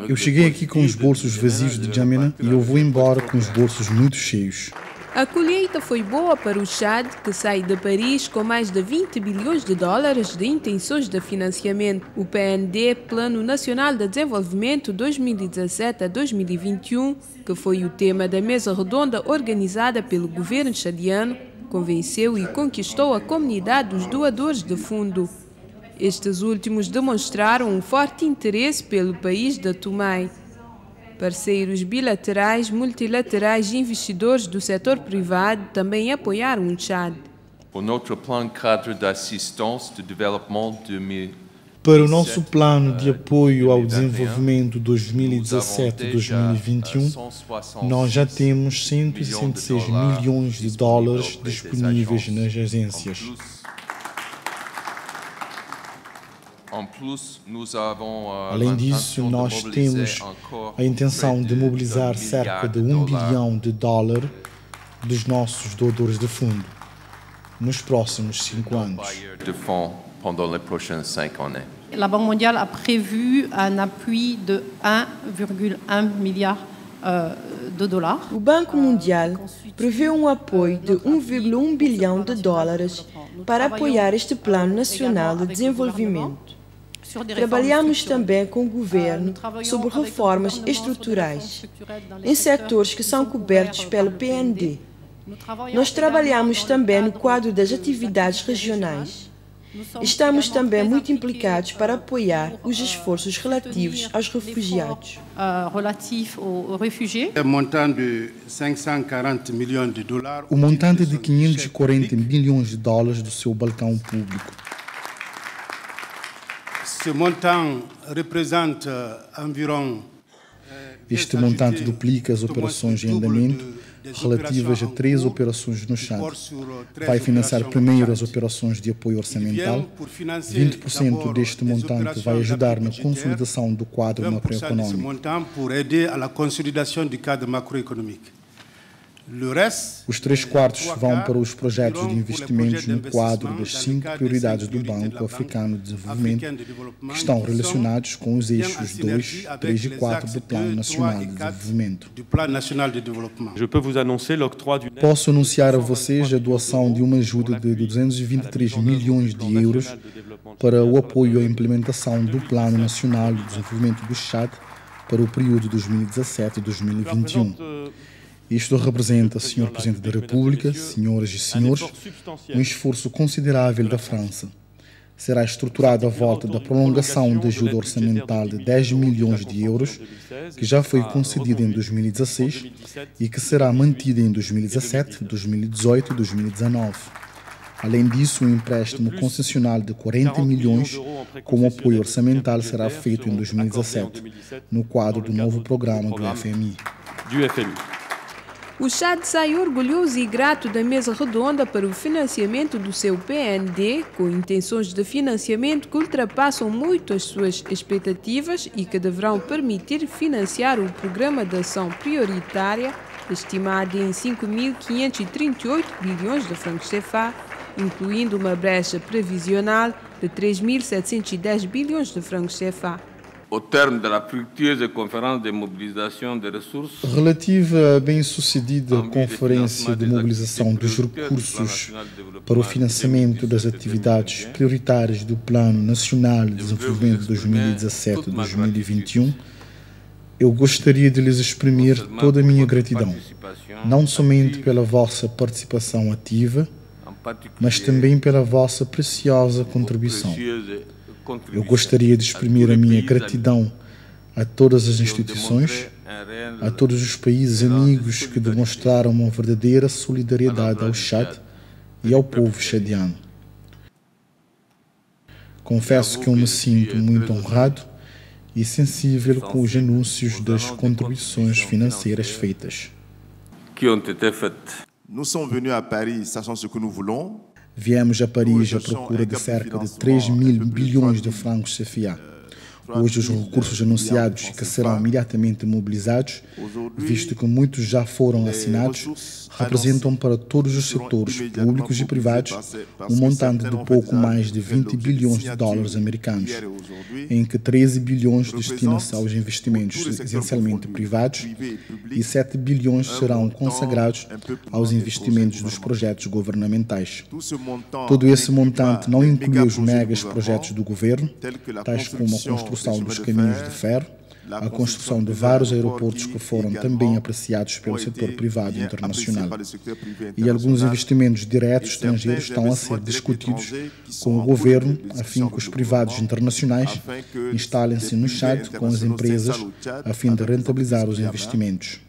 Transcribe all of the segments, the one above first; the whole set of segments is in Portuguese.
Eu cheguei aqui com os bolsos vazios de Djamena e eu vou embora com os bolsos muito cheios. A colheita foi boa para o Chad, que sai de Paris com mais de 20 bilhões de dólares de intenções de financiamento. O PND, Plano Nacional de Desenvolvimento 2017 a 2021, que foi o tema da mesa redonda organizada pelo governo chadiano, convenceu e conquistou a comunidade dos doadores de fundo. Estes últimos demonstraram um forte interesse pelo país da Tomai. Parceiros bilaterais, multilaterais e investidores do setor privado também apoiaram o Chad. Para o nosso plano de apoio ao desenvolvimento 2017-2021, nós já temos 166 milhões de dólares disponíveis nas agências. Além disso, nós temos a intenção de mobilizar cerca de $1 bilhão dos nossos doadores de fundo nos próximos 5 anos. La Banque mondiale a prévu un appui de 1,1 milliard de dollars. O Banco Mundial prevê um apoio de 1,1 bilhão de dólares para apoiar este Plano Nacional de Desenvolvimento. Trabalhamos também com o governo sobre reformas estruturais em setores que são cobertos pelo PND. Nós trabalhamos também no quadro das atividades regionais. Estamos também muito implicados para apoiar os esforços relativos aos refugiados. O montante de 540 milhões de dólares do seu balcão público. Este montante duplica as operações em andamento relativas a 3 operações no Chad. Vai financiar primeiro as operações de apoio orçamental. 20% deste montante vai ajudar na consolidação do quadro macroeconômico. Os 3/4 vão para os projetos de investimentos no quadro das 5 prioridades do Banco Africano de Desenvolvimento, que estão relacionados com os eixos 2, 3 e 4 do Plano Nacional de Desenvolvimento. Posso anunciar a vocês a doação de uma ajuda de 223 milhões de euros para o apoio à implementação do Plano Nacional de Desenvolvimento do Chad para o período 2017-2021. Isto representa, Sr. Presidente da República, senhoras e senhores, um esforço considerável da França. Será estruturado à volta da prolongação da ajuda orçamental de 10 milhões de euros, que já foi concedida em 2016 e que será mantida em 2017, 2018 e 2019. Além disso, um empréstimo concessional de 40 milhões como apoio orçamental será feito em 2017, no quadro do novo programa do FMI. O Chad sai orgulhoso e grato da mesa redonda para o financiamento do seu PND, com intenções de financiamento que ultrapassam muito as suas expectativas e que deverão permitir financiar o Programa de Ação Prioritária, estimado em 5.538 bilhões de francos CFA, incluindo uma brecha previsional de 3.710 bilhões de francos CFA. Au terme de la fructueuse conférence de mobilisation des ressources, relativa à bem-sucedida Conferência de Mobilização dos Recursos para o financiamento das atividades prioritárias do Plano Nacional de Desenvolvimento 2017-2021, eu gostaria de lhes exprimir toda a minha gratidão, não somente pela vossa participação ativa, mas também pela vossa preciosa contribuição. Eu gostaria de exprimir a minha gratidão a todas as instituições, a todos os países amigos que demonstraram uma verdadeira solidariedade ao Chad e ao povo chadiano. Confesso que eu me sinto muito honrado e sensível com os anúncios das contribuições financeiras feitas. Nous sommes venus à Paris, sachant ce que nous voulons. Viemos a Paris à procura de cerca de 3.000 bilhões de francos CFA. Hoje os recursos anunciados que serão imediatamente mobilizados, visto que muitos já foram assinados, representam para todos os setores públicos e privados um montante de pouco mais de 20 bilhões de dólares americanos, em que 13 bilhões destinam-se aos investimentos essencialmente privados e 7 bilhões serão consagrados aos investimentos dos projetos governamentais. Todo esse montante não inclui os megas projetos do governo, tais como a construção dos caminhos de ferro, a construção de vários aeroportos que foram também apreciados pelo setor privado internacional. E alguns investimentos diretos estrangeiros estão a ser discutidos com o governo, a fim que os privados internacionais instalem-se no Chad com as empresas, a fim de rentabilizar os investimentos.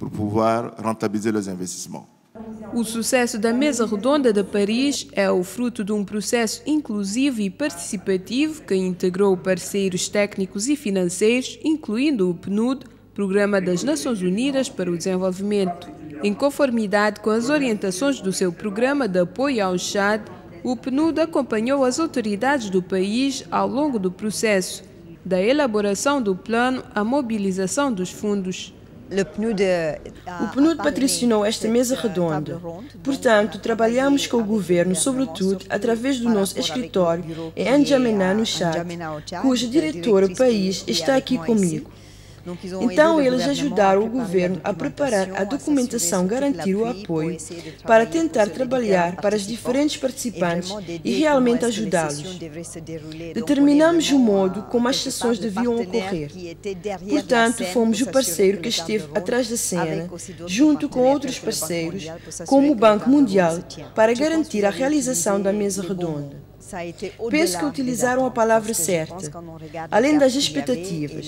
O sucesso da Mesa Redonda de Paris é o fruto de um processo inclusivo e participativo que integrou parceiros técnicos e financeiros, incluindo o PNUD, Programa das Nações Unidas para o Desenvolvimento. Em conformidade com as orientações do seu programa de apoio ao Chad, o PNUD acompanhou as autoridades do país ao longo do processo, da elaboração do plano à mobilização dos fundos. O PNUD patrocinou esta mesa redonda. Portanto, trabalhamos com o governo, sobretudo através do nosso escritório em N'Djamena, no Chad, cuja diretora do país está aqui comigo. Então, eles ajudaram o governo a preparar a documentação, garantir o apoio para tentar trabalhar para os diferentes participantes e realmente ajudá-los. Determinamos o modo como as sessões deviam ocorrer. Portanto, fomos o parceiro que esteve atrás da cena, junto com outros parceiros, como o Banco Mundial, para garantir a realização da mesa redonda. Penso que utilizaram a palavra certa, além das expectativas.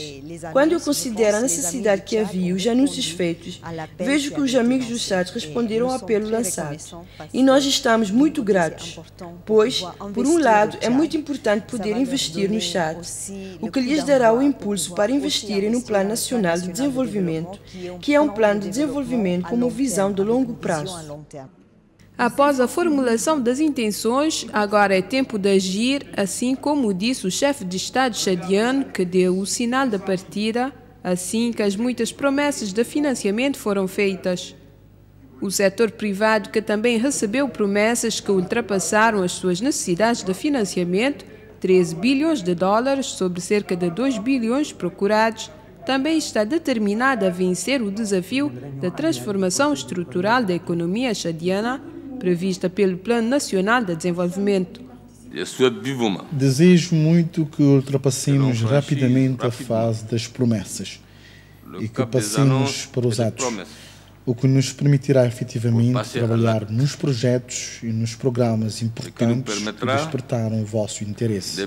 Quando eu considero a necessidade que havia e os anúncios feitos, vejo que os amigos do Chad responderam ao apelo lançado. E nós estamos muito gratos, pois, por um lado, é muito importante poder investir no Chad, o que lhes dará o impulso para investirem no Plano Nacional de Desenvolvimento, que é um plano de desenvolvimento com uma visão de longo prazo. Após a formulação das intenções, agora é tempo de agir, assim como disse o chefe de Estado chadiano, que deu o sinal da partida, assim que as muitas promessas de financiamento foram feitas. O setor privado, que também recebeu promessas que ultrapassaram as suas necessidades de financiamento, 13 bilhões de dólares sobre cerca de 2 bilhões procurados, também está determinado a vencer o desafio da transformação estrutural da economia chadiana, prevista pelo Plano Nacional de Desenvolvimento. Desejo muito que ultrapassemos rapidamente a fase das promessas e que passemos para os atos, o que nos permitirá efetivamente trabalhar nos projetos e nos programas importantes que despertaram o vosso interesse.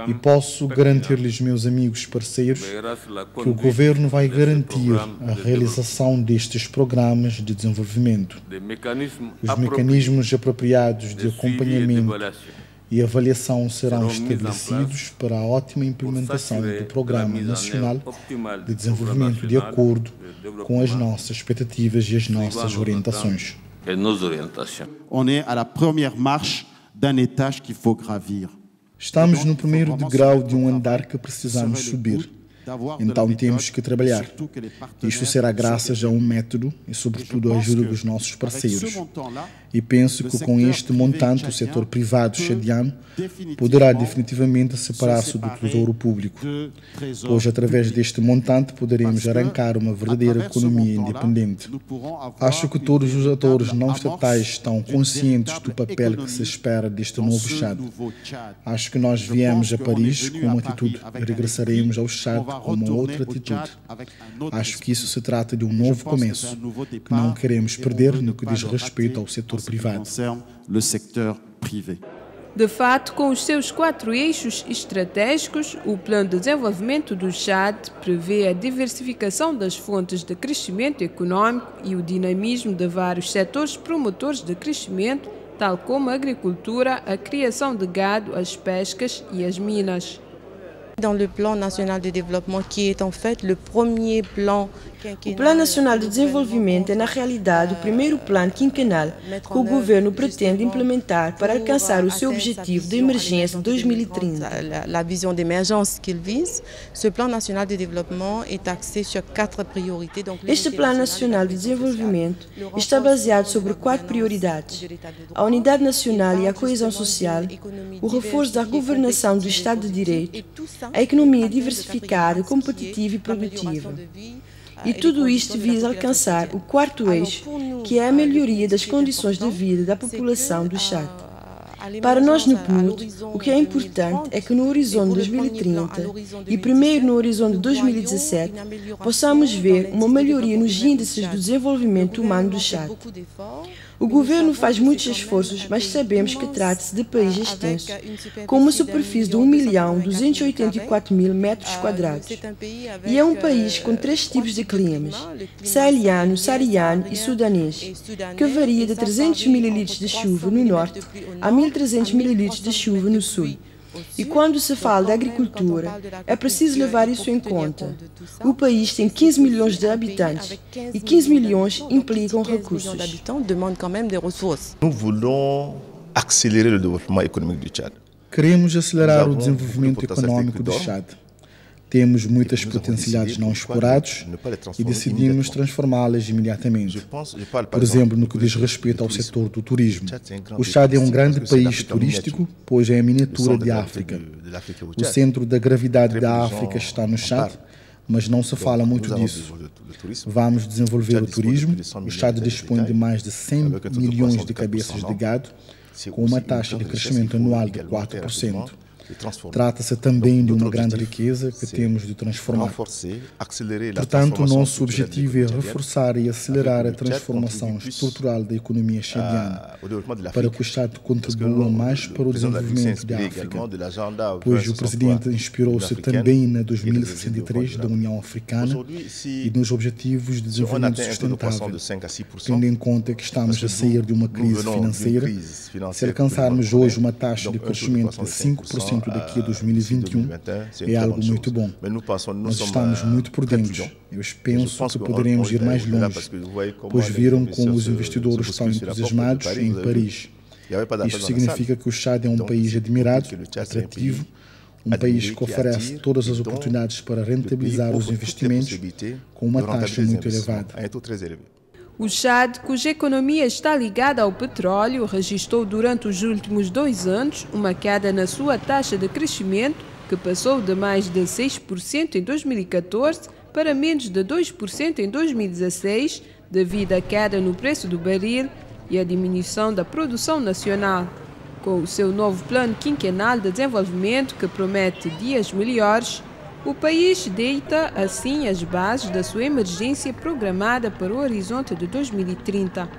E posso garantir-lhes, meus amigos parceiros, que o governo vai garantir a realização destes programas de desenvolvimento. Os mecanismos apropriados de acompanhamento e avaliação serão estabelecidos para a ótima implementação do Programa Nacional de Desenvolvimento de acordo com as nossas expectativas e as nossas orientações. Estamos no primeiro degrau de um andar que precisamos subir. Então temos que trabalhar. Isto será graças a um método e, sobretudo, a ajuda dos nossos parceiros. E penso que com este montante o setor privado chadiano poderá definitivamente separar-se do tesouro público, pois através deste montante poderemos arrancar uma verdadeira economia independente. Acho que todos os atores não estatais estão conscientes do papel que se espera deste novo Chad. Acho que nós viemos a Paris com uma atitude e regressaremos ao Chad com uma outra atitude. Acho que isso se trata de um novo começo, que não queremos perder no que diz respeito ao setor privado. De fato, com os seus 4 eixos estratégicos, o Plano de Desenvolvimento do Chad prevê a diversificação das fontes de crescimento econômico e o dinamismo de vários setores promotores de crescimento, tal como a agricultura, a criação de gado, as pescas e as minas. Dans le plan national de développement, qui est en fait le premier plan O Plano Nacional de Desenvolvimento é, na realidade, o primeiro plano quinquenal que o governo pretende implementar para alcançar o seu objetivo de emergência de 2030. La vision d'émergence qu'il vise, ce Plan National de Développement est axé sur 4 priorités. Este Plano Nacional de Desenvolvimento está baseado sobre 4 prioridades: a unidade nacional e a coesão social, o reforço da governação do Estado de Direito, a economia diversificada, competitiva e produtiva. E tudo isto visa alcançar o quarto eixo, que é a melhoria das condições de vida da população do Chad. Para nós no PNUD, o que é importante é que no horizonte 2030 e primeiro no horizonte 2017 possamos ver uma melhoria nos índices do desenvolvimento humano do Chad. O governo faz muitos esforços, mas sabemos que trata-se de país extenso, com uma superfície de 1.284.000 metros quadrados. E é um país com 3 tipos de climas, saeliano, saariano e sudanês, que varia de 300 ml de chuva no norte a 1.300 ml de chuva no sul. E quando se fala de agricultura, é preciso levar isso em conta. O país tem 15 milhões de habitantes e 15 milhões implicam recursos. Nous voulons accélérer le développement économique du Tchad. Queremos acelerar o desenvolvimento econômico do Chad. Temos muitas potencialidades não exploradas e decidimos transformá-las imediatamente. Por exemplo, no que diz respeito ao setor do turismo. O Chad é um grande país turístico, pois é a miniatura de África. O centro da gravidade da África está no Chad, mas não se fala muito disso. Vamos desenvolver o turismo. O Chad dispõe de mais de 100 milhões de cabeças de gado, com uma taxa de crescimento anual de 4%. Trata-se também de uma grande riqueza que temos de transformar. Portanto, o nosso objetivo é reforçar e acelerar a transformação estrutural da economia chadiana, para que o Chad contribua mais para o desenvolvimento da África, pois o presidente inspirou-se também na 2063 da União Africana e nos Objetivos de Desenvolvimento Sustentável, tendo em conta que estamos a sair de uma crise financeira. Se alcançarmos hoje uma taxa de crescimento de 5% daqui a 2021 é algo muito bom. Nós estamos muito por dentro. Eu penso que poderemos ir mais longe, pois viram como os investidores estão entusiasmados em Paris. Isto significa que o Chad é um país admirado, atrativo, um país que oferece todas as oportunidades para rentabilizar os investimentos com uma taxa muito elevada. O Chad, cuja economia está ligada ao petróleo, registrou durante os últimos 2 anos uma queda na sua taxa de crescimento, que passou de mais de 6% em 2014 para menos de 2% em 2016, devido à queda no preço do baril e à diminuição da produção nacional. Com o seu novo plano quinquenal de desenvolvimento, que promete dias melhores, o país deita, assim, as bases da sua emergência programada para o horizonte de 2030.